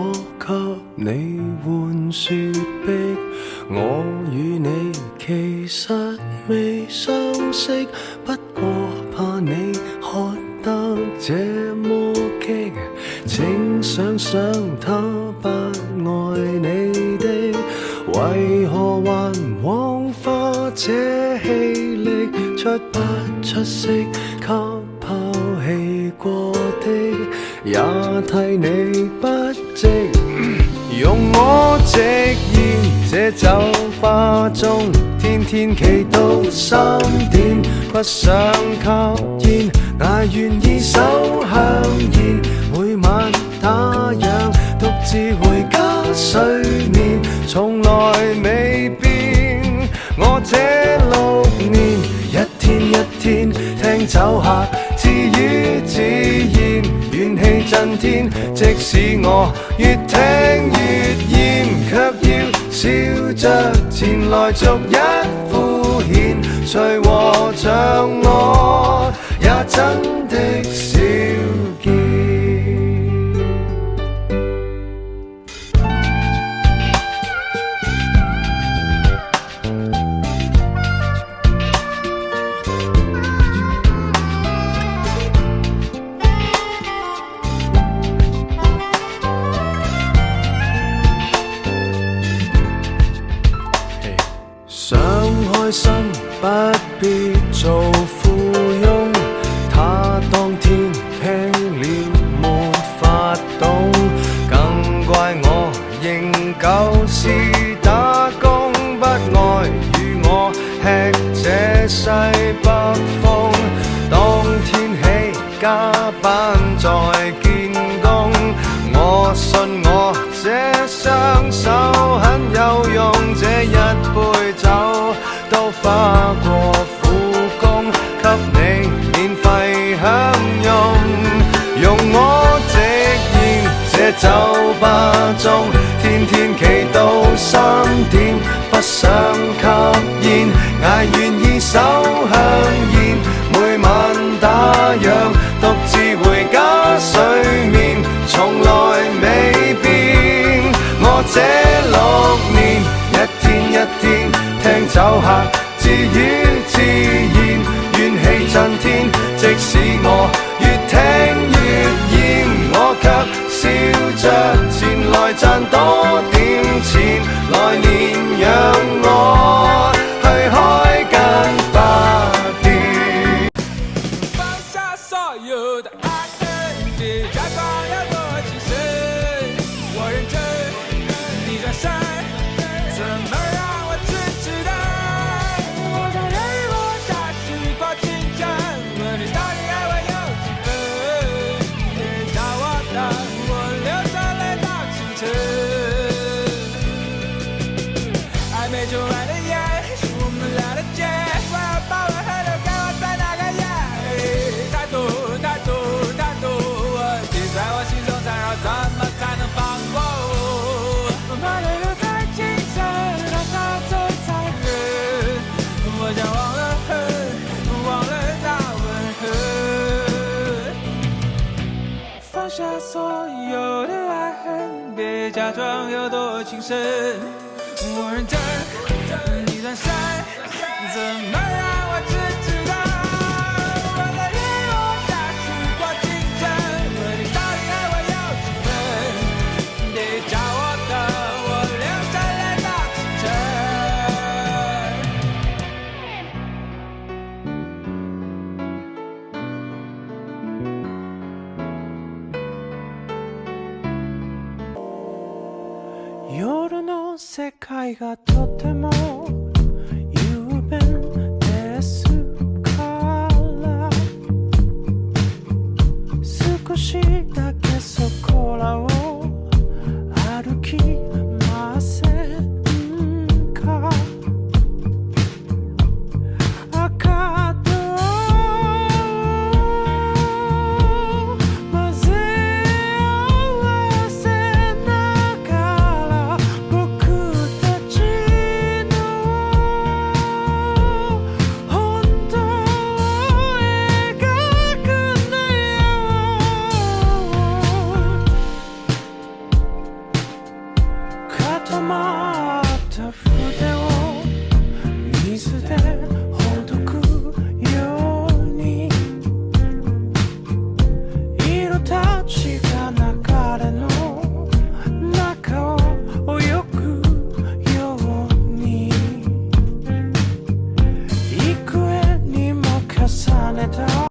我給你換雪碧，我與你其實未相識，不過怕你喝得這麼激，請想想他不愛你的，為何還枉花這氣力，出不出色給拋棄過的，也替你不值。用我直言，這酒吧中天天企到3點，不想吸煙，但願意手香煙，每晚打烊，獨自回家睡眠，從來未變。我這6年，一天一天聽酒客自語自言，怨氣震天，即使我越聽越厭，卻要笑着前來逐一敷衍，誰和像我也真的少見。想開心不必做富翁，他當天聽了沒法懂，更怪我仍舊是打工，不愛與我吃這西北風，當天起加班再見工，我信我這雙手很有用，這一杯酒都花過苦功，給你免費享用。用我直言，這酒吧中天天企到3點，不想吸煙，也願意手香煙，每晚打烊，獨自回家睡眠，從來未變。我這6年，一天一天聽酒客自語自言，怨氣震天，即使我越聽越厭，我卻笑着前來賺多點錢，來年讓我去開間花店。放下所有的愛恨，別假裝要多情深，我認真，你轉身，怎麼讓我痴痴的？我想任意落下時光清晨，問你到底愛我有幾分？別找我的，我流着淚到清晨。曖昧中愛的眼，是我們倆的結，我要把吻和留給我在那個夜。太多太多太多，記在我心中纏繞，怎麼才能放過？我怕淚流太清澈，多少走殘忍，我想忘了恨，忘了那吻痕，放下所有的愛恨，別假裝有多情深，我認真，你轉身，怎麼讓我痴痴的？我在日落下時光清晨，問你到底愛我有幾分？別找我的，我流着淚到清晨。夜の世界がとても雄弁ですから少しだけそこらは